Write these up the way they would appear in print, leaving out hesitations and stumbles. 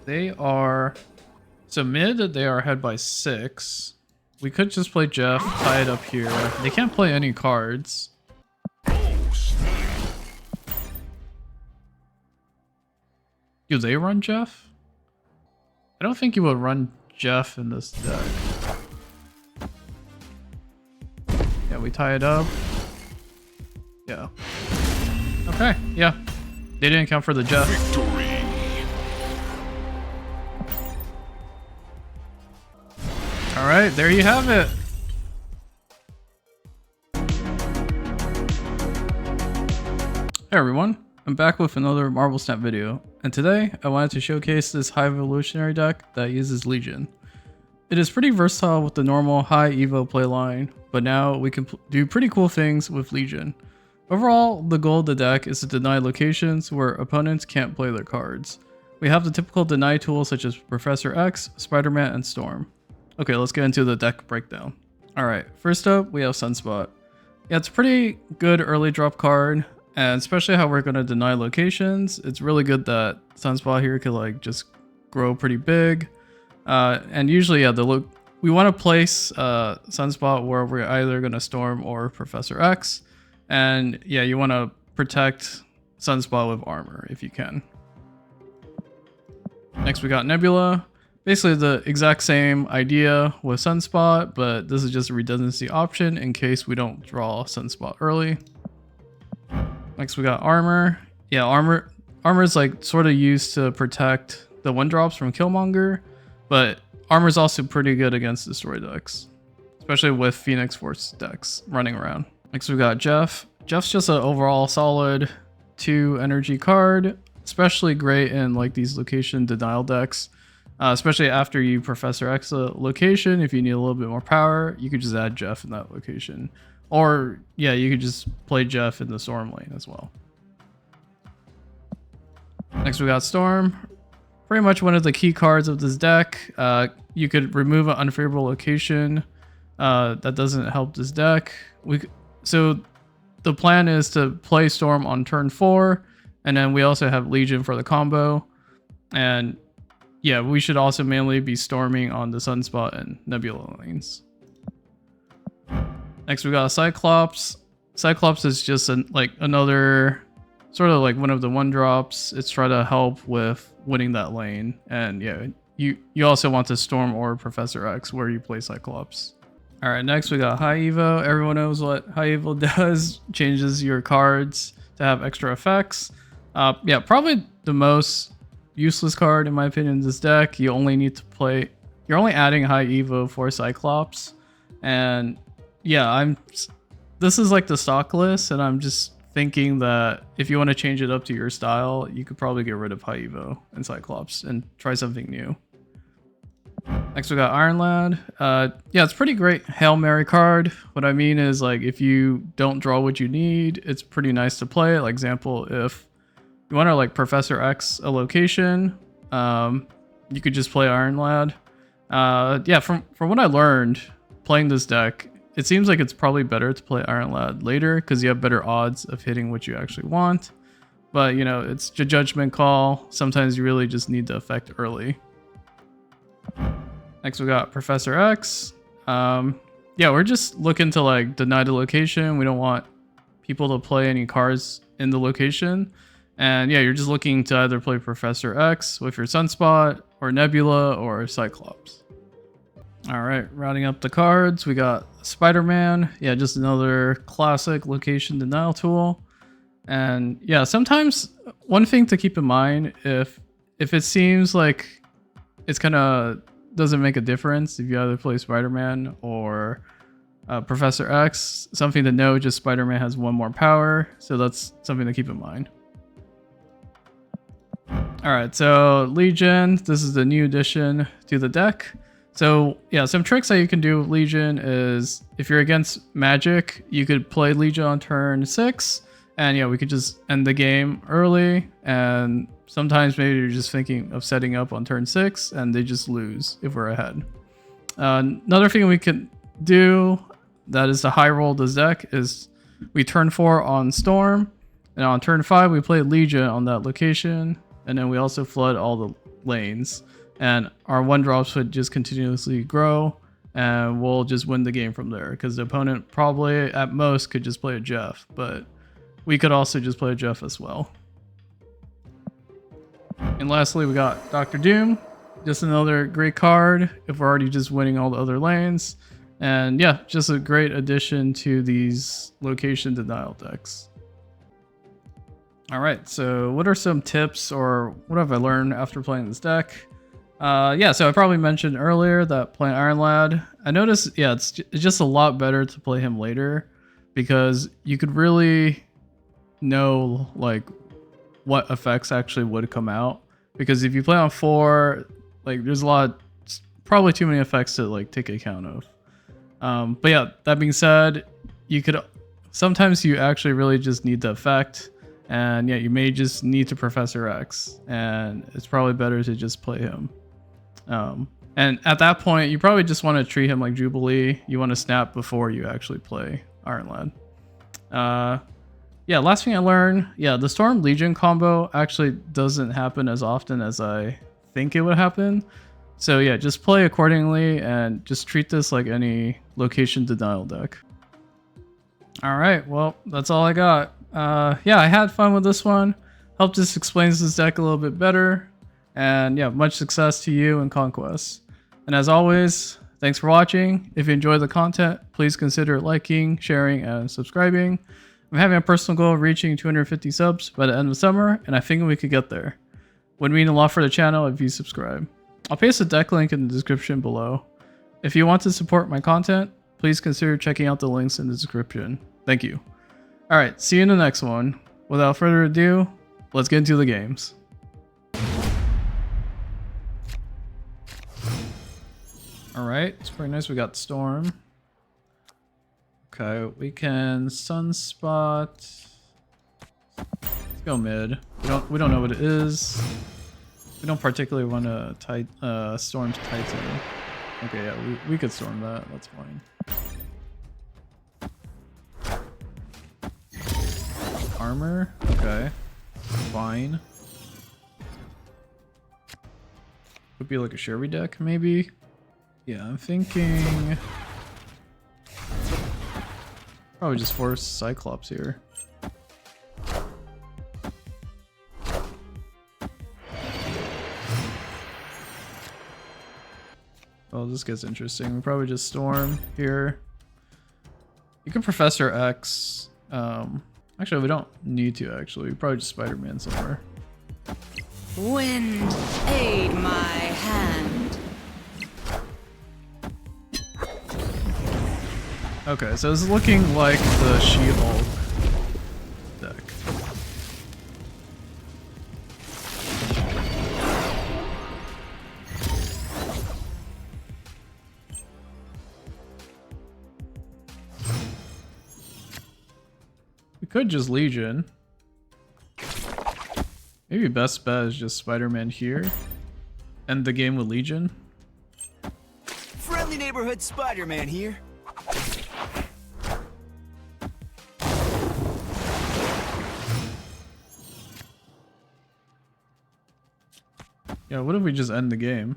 They are... So mid, they are ahead by 6. We could just play Jeff, tie it up here. They can't play any cards. Do they run Jeff? I don't think you would run Jeff in this deck. Yeah, we tie it up. Yeah. Okay, yeah. They didn't count for the Jeff. Victory. Alright, there you have it. Hey everyone, I'm back with another Marble Snap video, and today I wanted to showcase this high evolutionary deck that uses Legion. It is pretty versatile with the normal high evo playline, but now we can do pretty cool things with Legion. Overall, the goal of the deck is to deny locations where opponents can't play their cards. We have the typical deny tools such as Professor X, Spider-Man, and Storm. Okay, let's get into the deck breakdown. Alright, first up we have Sunspot. Yeah, it's a pretty good early drop card, and especially how we're going to deny locations. It's really good that Sunspot here could like just grow pretty big. And usually, yeah, we want to place Sunspot where we're either going to Storm or Professor X. And yeah, you want to protect Sunspot with armor if you can. Next we got Nebula. Basically the exact same idea with Sunspot, but this is just a redundancy option in case we don't draw Sunspot early. Next we got Armor. Yeah, Armor is like sort of used to protect the 1-drops from Killmonger, but Armor is also pretty good against Destroy decks, especially with Phoenix Force decks running around. Next we got Jeff. Jeff's just an overall solid 2 energy card, especially great in like these location denial decks. Especially after you Professor X a location, if you need a little bit more power, you could just add Jeff in that location. Or, yeah, you could just play Jeff in the Storm lane as well. Next we got Storm. Pretty much one of the key cards of this deck. You could remove an unfavorable location that doesn't help this deck. So the plan is to play Storm on turn 4, and then we also have Legion for the combo. And yeah, we should also mainly be storming on the Sunspot and Nebula lanes. Next we got Cyclops. Cyclops is just another sort of like one of the 1-drops. It's trying to help with winning that lane. And yeah, you also want to Storm or Professor X where you play Cyclops. Alright, next we got High Evo. Everyone knows what High Evo does. Changes your cards to have extra effects. Yeah, probably the most useless card in my opinion in this deck. You only need to play, you're only adding High Evo for Cyclops, and yeah, this is like the stock list, and I'm just thinking that if you want to change it up to your style, you could probably get rid of High Evo and Cyclops and try something new. Next we got Ironlad. Yeah, it's pretty great Hail Mary card. What I mean is, like, if you don't draw what you need, it's pretty nice to play. Like example, if you want to like Professor X a location, you could just play Ironlad. Yeah, from what I learned playing this deck, it seems like it's probably better to play Ironlad later because you have better odds of hitting what you actually want. But you know, it's a judgment call. Sometimes you really just need the effect early. Next we got Professor X. Yeah, we're just looking to like deny the location. We don't want people to play any cards in the location. And yeah, you're just looking to either play Professor X with your Sunspot, or Nebula, or Cyclops. Alright, rounding up the cards, we got Spider-Man. Yeah, just another classic location denial tool. And yeah, sometimes one thing to keep in mind, if it seems like it's kind of doesn't make a difference if you either play Spider-Man or Professor X, something to know, just Spider-Man has 1 more power, so that's something to keep in mind. Alright, so Legion, this is the new addition to the deck. So yeah, some tricks that you can do with Legion is if you're against Magic, you could play Legion on turn 6, and yeah, we could just end the game early, and sometimes maybe you're just thinking of setting up on turn 6 and they just lose if we're ahead. Another thing we can do that is the high roll this deck is we turn 4 on Storm, and on turn 5 we play Legion on that location. And then we also flood all the lanes, and our 1-drops would just continuously grow, and we'll just win the game from there, because the opponent probably at most could just play a Jeff, but we could also just play a Jeff as well. And lastly, we got Dr. Doom, just another great card if we're already just winning all the other lanes. And yeah, just a great addition to these location denial decks. All right, so what are some tips, or what have I learned after playing this deck? Yeah, so I probably mentioned earlier that playing Ironlad, I noticed, yeah, it's just a lot better to play him later, because you could really know like what effects actually would come out. Because if you play on 4, like there's probably too many effects to like take account of. But yeah, that being said, sometimes you actually really just need the effect, and yeah, you may just need to Professor X, and it's probably better to just play him. And at that point, you probably just want to treat him like Jubilee. You want to snap before you actually play Ironlad. Yeah, last thing I learned, yeah, the Storm Legion combo actually doesn't happen as often as I think it would happen. So yeah, just play accordingly and just treat this like any location denial deck. All right, well, that's all I got. Yeah, I had fun with this one. Hope this explains this deck a little bit better. And yeah, much success to you in Conquest. And as always, thanks for watching. If you enjoy the content, please consider liking, sharing, and subscribing. I'm having a personal goal of reaching 250 subs by the end of summer, and I think we could get there. Would mean a lot for the channel if you subscribe. I'll paste a deck link in the description below. If you want to support my content, please consider checking out the links in the description. Thank you. Alright, see you in the next one. Without further ado, let's get into the games. Alright, it's pretty nice we got Storm. Okay, we can Sunspot. Let's go mid. We don't know what it is. We don't particularly want to Storm Titan. Okay, yeah, we could storm that. That's fine. Armor. Okay, fine. Could be like a Sherry deck, maybe. Yeah, I'm thinking. Probably just force Cyclops here. Oh, this gets interesting. We probably just storm here. You can Professor X. Actually, we don't need to. Actually, we probably just Spider-Man somewhere. Wind, aid my hand. Okay, so it's looking like the She-Hulk deck. We could just Legion. Maybe best bet is just Spider-Man here. End the game with Legion. Friendly neighborhood Spider-Man here. Yeah, what if we just end the game?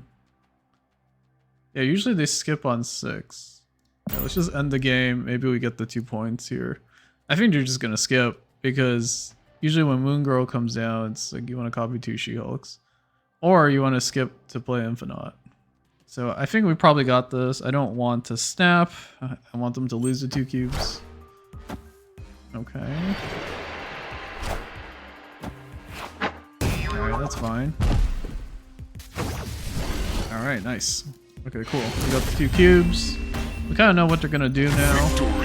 Yeah, usually they skip on 6. Yeah, let's just end the game. Maybe we get the 2 points here. I think you're just gonna skip, because usually when Moon Girl comes down, it's like you want to copy 2 She-Hulks. Or you want to skip to play Infinite. So I think we probably got this. I don't want to snap. I want them to lose the 2 cubes. Okay. Alright, that's fine. Alright, nice. Okay, cool. We got the 2 cubes. We kind of know what they're gonna do now.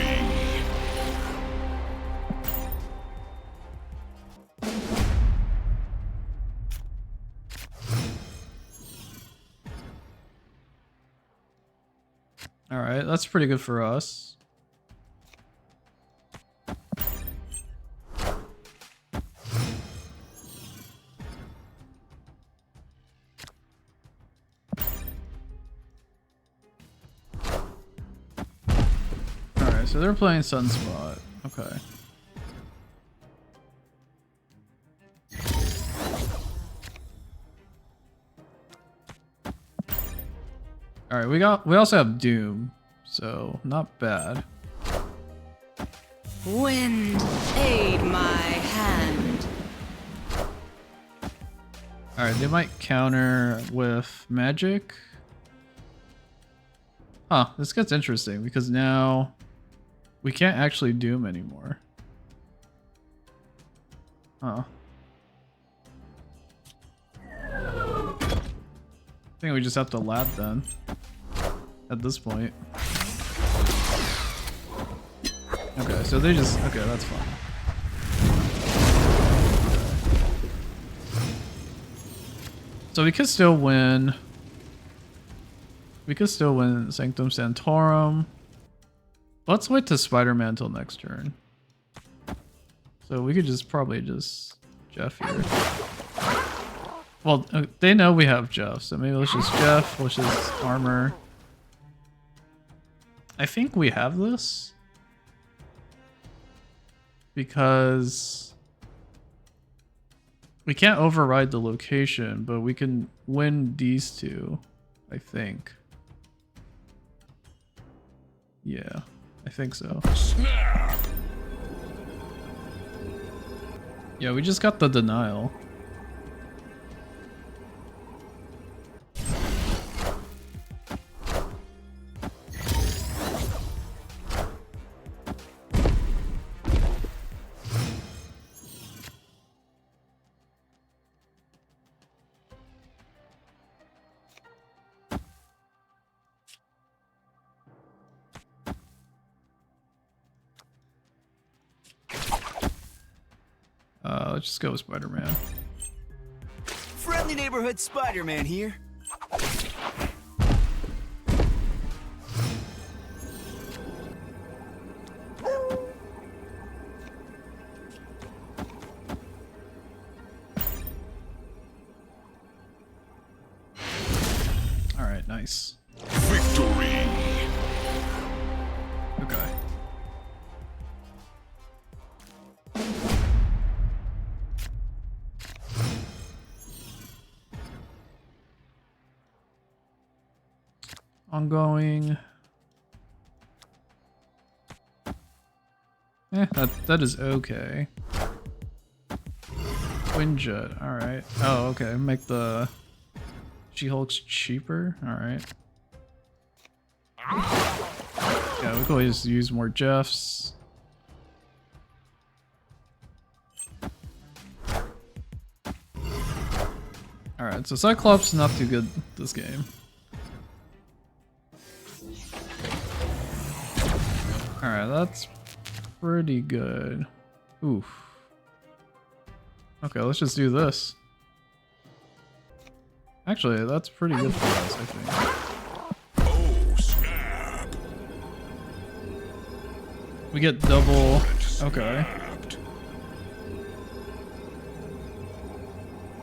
Alright, that's pretty good for us. Alright, so they're playing Sunspot. Okay. All right, we also have Doom, so not bad. Wind, aid my hand. All right, they might counter with magic. Huh, this gets interesting because now we can't actually Doom anymore. Huh. I think we just have to lab then. At this point. Okay, so they just... Okay, that's fine. So we could still win. We could still win Sanctum Sanctorum. Let's wait to Spider-Man till next turn. So we could just probably just Jeff here. Well, they know we have Jeff, so maybe let's just Jeff, let's just armor. I think we have this. Because we can't override the location, but we can win these two, I think. Yeah, I think so. Snap! Yeah, we just got the denial. Let's just go with Spider-Man. Friendly neighborhood Spider-Man here. All right, nice. Victory! Okay. Ongoing. That is okay. Windjet, alright. Oh, okay. Make the She-Hulks cheaper. Alright. Yeah, we can always use more Jeffs. Alright, so Cyclops is not too good this game. Alright, that's pretty good. Oof. Okay, let's just do this. Actually, that's pretty good for us, I think. Oh, snap! We get double... Okay. Snapped.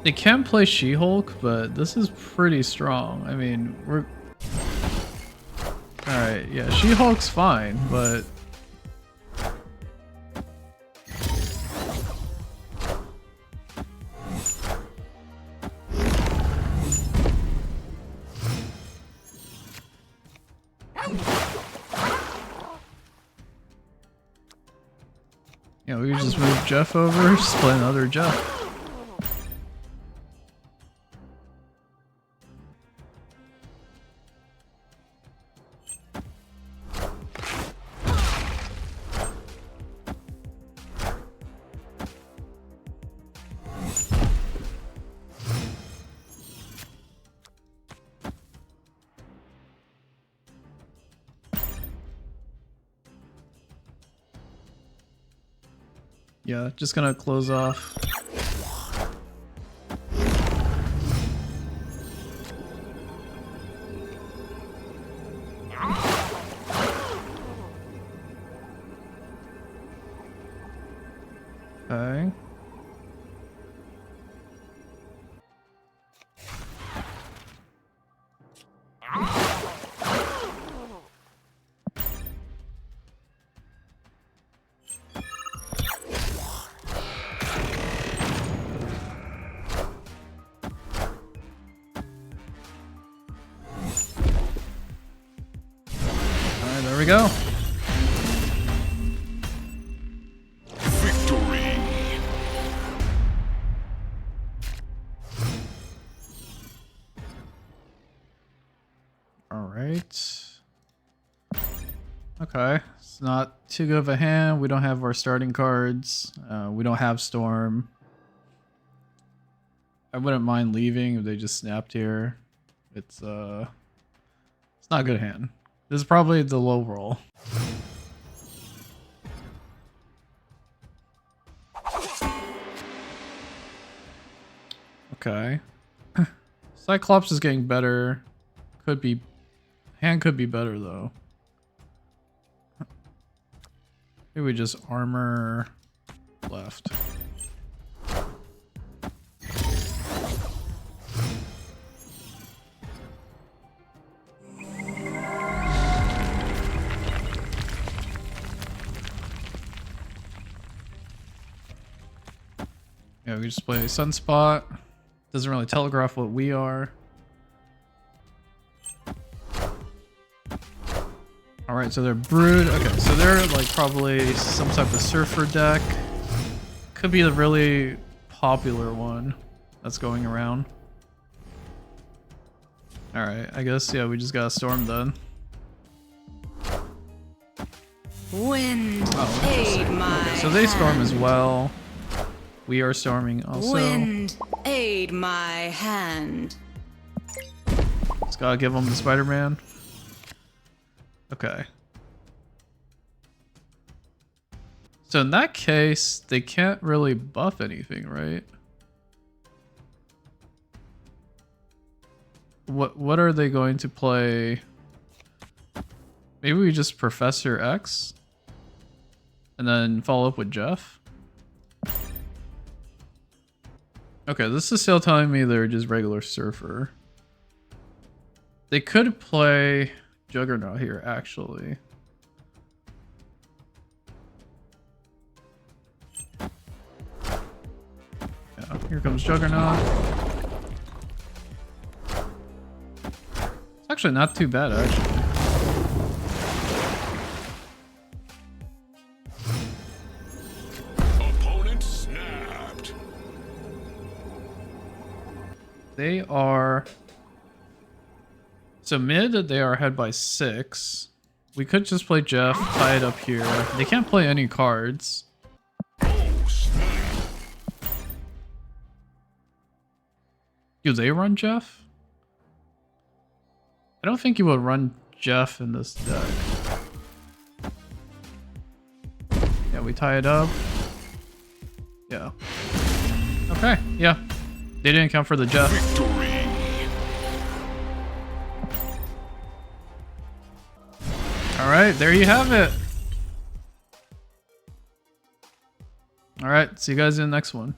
They can play She-Hulk, but this is pretty strong. I mean, we're... Alright, yeah, She-Hulk's fine, but... Yeah, we could just move Jeff over, just play another Jeff. Yeah, just gonna close off. Okay. we go. Victory. All right. Okay, it's not too good of a hand. We don't have our starting cards. We don't have Storm. I wouldn't mind leaving if they just snapped here. It's not a good hand. This is probably the low roll. Okay. Cyclops is getting better. Could be... Hand could be better, though. Maybe we just armor left. Yeah, we just play Sunspot. Doesn't really telegraph what we are. Alright, so they're Brood. Okay, so they're like probably some type of Surfer deck. Could be the really popular one that's going around. Alright, I guess, yeah, we just got a Storm done. Wind, Oh, aid my okay, so they Storm hand. as well. We are storming also. Wind, aid my hand. Just gotta give them the Spider-Man. Okay. So in that case, they can't really buff anything, right? What are they going to play? Maybe we just Professor X? And then follow up with Jeff? Okay, this is still telling me they're just regular Surfer. They could play Juggernaut here, actually. Yeah, here comes Juggernaut. It's actually not too bad, actually. Opponent snapped. They are... So mid, they are ahead by 6. We could just play Jeff, tie it up here. They can't play any cards. Oh, snap. Do they run Jeff? I don't think you would run Jeff in this deck. Yeah, we tie it up. Yeah. Okay, yeah. They didn't count for the Jeff. Victory. Alright, there you have it. Alright, see you guys in the next one.